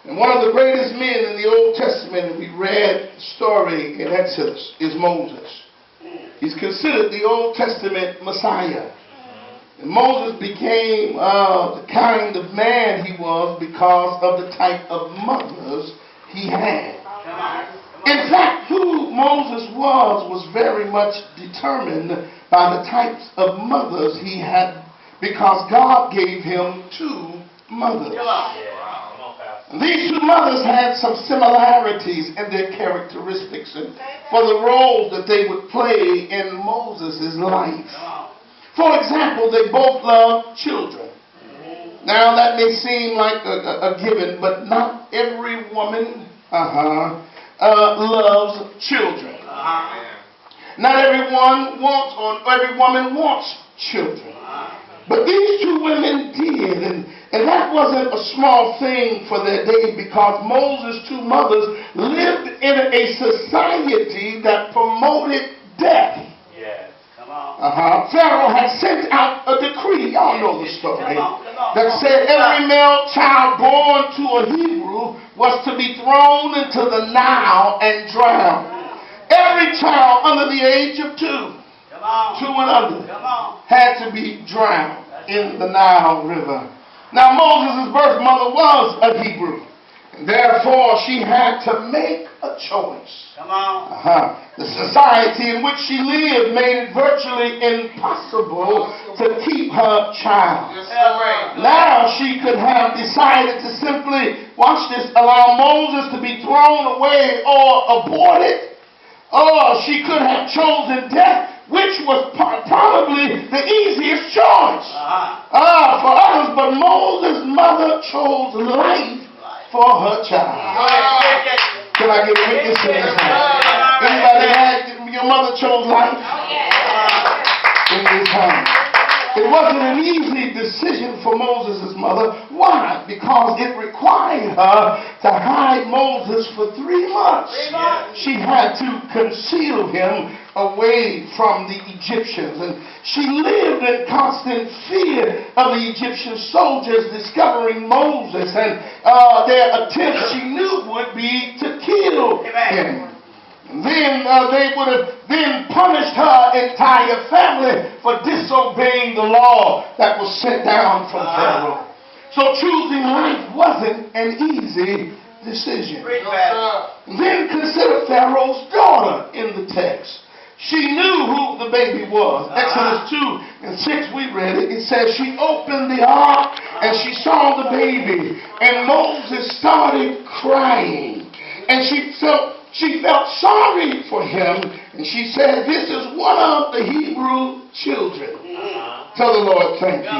And one of the greatest men in the Old Testament, we read the story in Exodus, is Moses. He's considered the Old Testament Messiah. And Moses became the kind of man he was because of the type of mothers he had. In fact, who Moses was very much determined by the types of mothers he had, because God gave him two mothers. And these two mothers had some similarities in their characteristics and for the roles that they would play in Moses' life. For example, they both loved children. Now that may seem like a given, but not every woman loves children. Not everyone wants, or every woman wants children. But these two women did, and that wasn't a small thing for their day, because Moses' two mothers lived in a society that promoted death. Yes. Come on. Pharaoh had sent out a decree, y'all know the story, that said every male child born to a Hebrew was to be thrown into the Nile and drowned. Every child under the age of 2 and under, had to be drowned in the Nile River. Now Moses' birth mother was a Hebrew, and therefore she had to make a choice. The society in which she lived made it virtually impossible to keep her child. Now she could have decided to simply, watch this, allow Moses to be thrown away or aborted, or she could have chosen death, which was probably the easiest choice for others. But Moses' mother chose life for her child. Can I get a witness in this house? Anybody had your mother chose life in this house? It wasn't an easy decision for Moses' mother. Why? Because it required her to hide Moses for 3 months. She had to conceal him away from the Egyptians. And she lived in constant fear of the Egyptian soldiers discovering Moses, and their attempt, she knew, would be to kill him. Then they would have then punished her entire family for disobeying the law that was sent down from Pharaoh. So choosing life wasn't an easy decision. Then consider Pharaoh's daughter in the text. She knew who the baby was. Exodus 2 and 6, we read it. It says she opened the ark and she saw the baby, and Moses started crying, and she felt sorry for him, and she said, "This is one of the Hebrew children." Tell the Lord, thank you.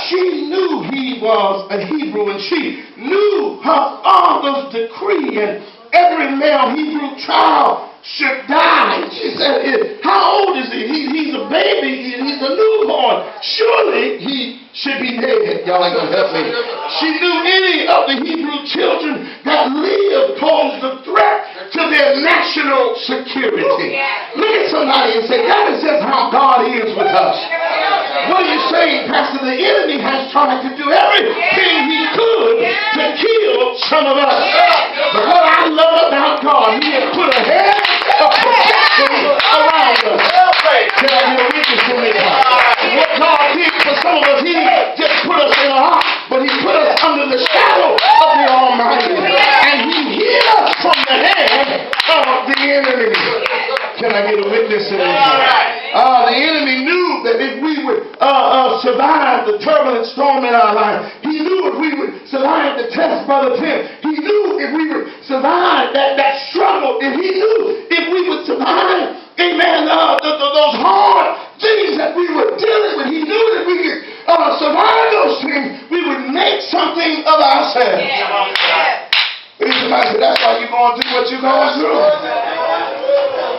She knew he was a Hebrew, and she knew her father's decree, and every male Hebrew child should die. She said, "How old is he? He's a baby. He's a newborn. Surely he should be dead." Y'all ain't gonna help me. She knew any of the Hebrew children that lived posed a threat to their national security. Look at somebody and say, "That is just how God is with us." What are you saying, Pastor? The enemy has tried to do everything he could to kill some of us. But what I love about God, he has put a hedge of protection around us. Can I get a witness in this house? What God did for some of us, he just put us in a ark, but he put us under the shadow of the Almighty. And he hid us from the hand of the enemy. Can I get a witness in this house? The enemy knew that if we would survive the turbulent storm in our life, he knew if we would survive the test, Brother Tim, he knew if we would survive that struggle, and he knew if we would survive, amen, those hard things that we were dealing with, he knew that we could survive those things, we would make something of ourselves. Somebody said, "That's why you're going through what you're going through."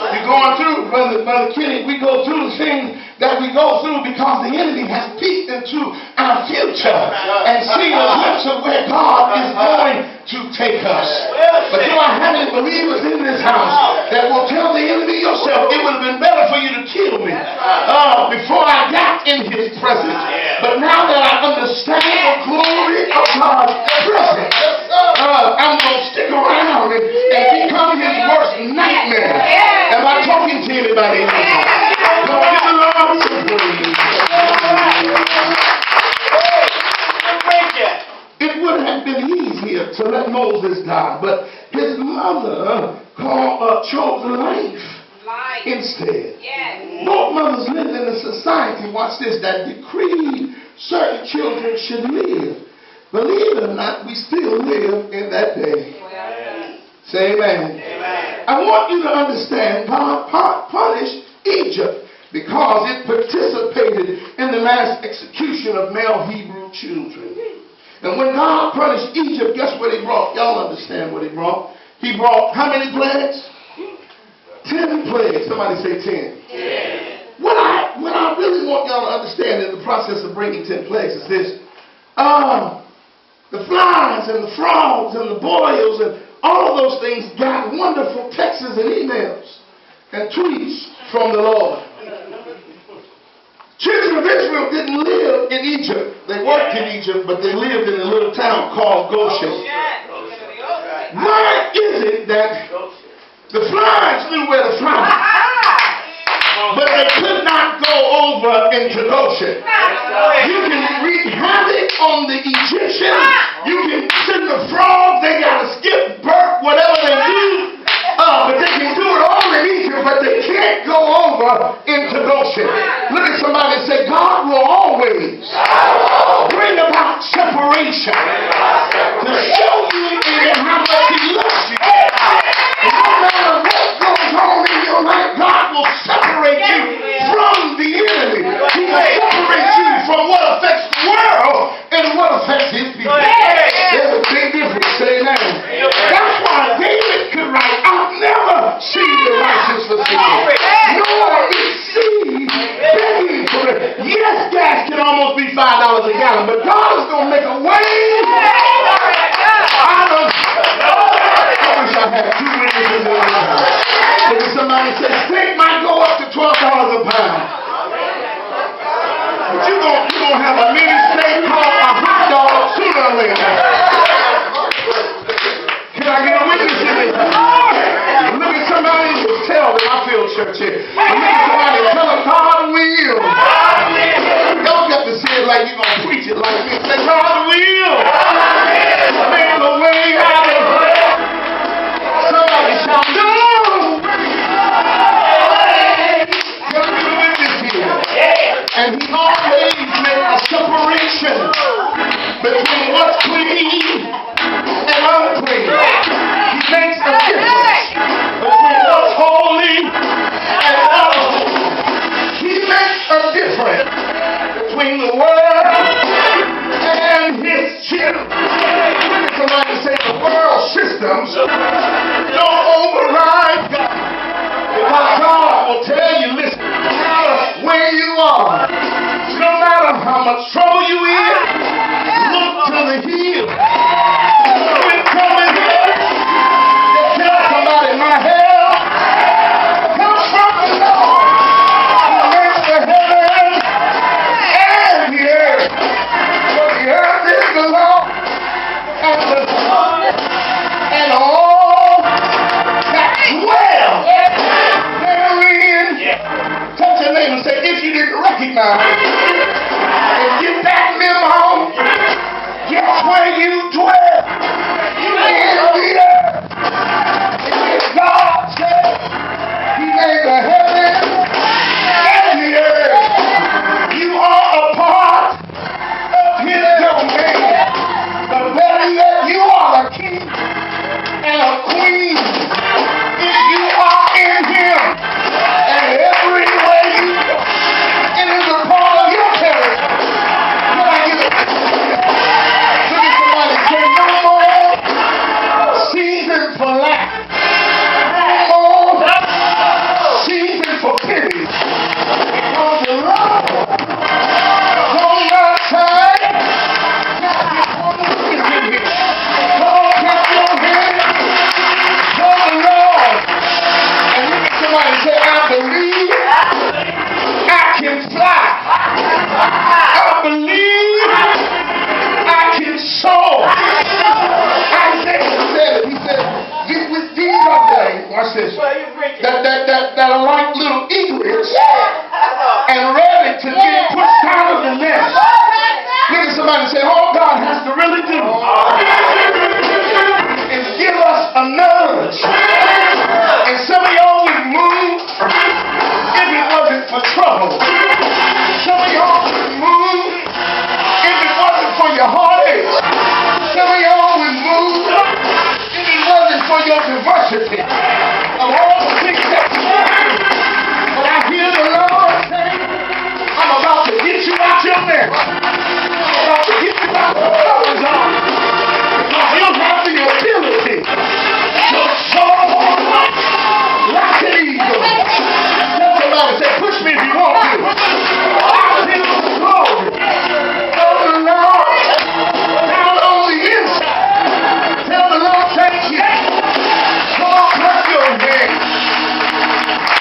You're going through, Brother Kenny, we go through the things that we go through because the enemy has peeked into our future and seen a glimpse of where God is going to take us. But do I have any believers in this house that will tell the enemy yourself, "It would have been better for you to kill me before I got in his presence. But now that I understand the glory of God's presence, wouldn't have been easier to let Moses die, but his mother chose life instead. Yes. Both mothers lived in a society, watch this, that decreed certain children should live. Believe it or not, we still live in that day. Say amen. Amen. I want you to understand God punished Egypt because it participated in the mass execution of male Hebrew children. And when God punished Egypt, guess what he brought? Y'all understand what he brought? He brought how many plagues? 10 plagues. Somebody say 10. 10. What I really want y'all to understand in the process of bringing 10 plagues is this. The flies and the frogs and the boils and all of those things got wonderful texts and emails and tweets from the Lord. Children of Israel didn't live in Egypt. They worked in Egypt, but they lived in a little town called Goshen. Why is it that the flies knew where to fly, but they could not go over into Goshen? You can wreak havoc on the Egyptians. You can send the frogs. They got to skip, burp, whatever they do. But they can do it all in Egypt, but they can't go over into Goshen. Look at somebody and say, God will always bring about separation to show you how much he loves you. And no matter what goes on in your life, God will separate you from the enemy. He will separate you from what affects the world and what affects his people. There's a big difference. Say amen. That's why David could write, I've never seen the righteous forsaken, nor his seed begging for it. Yes, gas can almost be $5 a gallon, but God is going to make a way out of. I wish I had 2 witnesses in the house. Look at somebody say, steak might go up to $12 a pound. But you're going to have a mini steak called a hot dog sooner or later. Can I get a witness in this? Look at somebody and tell them, I feel church here. Look at somebody and tell them God will. Y'all got to say it like you're going to preach it like this. Say God will. Make the way out of it. Somebody shout, no. Can I get a witness here? And he always makes a separation between what's clean and unclean. He makes a difference between what's holy and unholy. He makes a difference between the world and his children. Somebody say the world systems don't override God. Because God will tell you, listen, no matter where you are, no matter how much trouble you in, look to the hill. When trouble hits, tell somebody, my help comes from the Lord, who made the heaven and the earth. For the earth is the Lord, and the sun, and all that dwell therein. Touch your neighbor and say, if you didn't recognize and get that memo, guess where you dwell? In the earth. And God said he made the heaven and the earth. You are a part of his domain. But better yet, you are a king and a queen if you are in him. And everywhere you go, it is a part of your territory. Can I get it? Look at somebody say, no more your diversity of all the things that you do. But I hear the Lord say, I'm about to get you out your mess. I'm about to get you out your comfort zone. Because you have the ability to soar like an eagle. Tell somebody, say, push me if you want to. I feel the glory of the Lord down on the inside. Tell the Lord, thank you. Come on, clap your hands.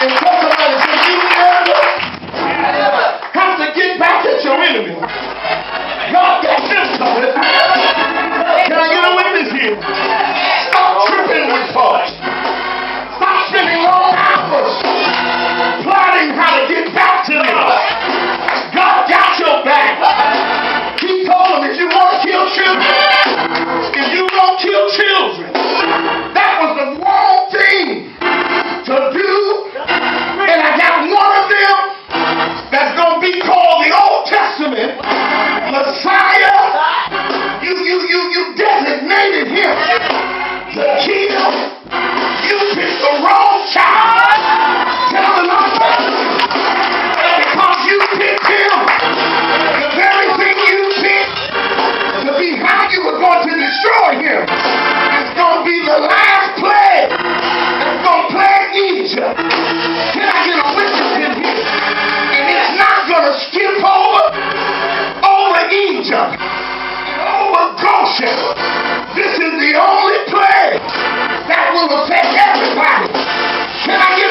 And tell somebody, say, you never have to get back at your enemy. God got this covered. Can I get a witness here? Stop tripping with folks. Stop spending long hours plotting how to get back to them. God got your back. He told them, if you want to kill children, if you don't kill children, that was the wrong thing to do. And I got one of them that's going to be called the Old Testament Messiah. You designated him to kill. You picked the wrong child. Tell the Lord, because you picked him, the very thing you picked to be how you were going to destroy him is going to be the last plague that's going to plague Egypt. Can I get a witness in here? And it's not going to skip over Egypt and over Goshen. This is the only plague that will affect everybody. Can I get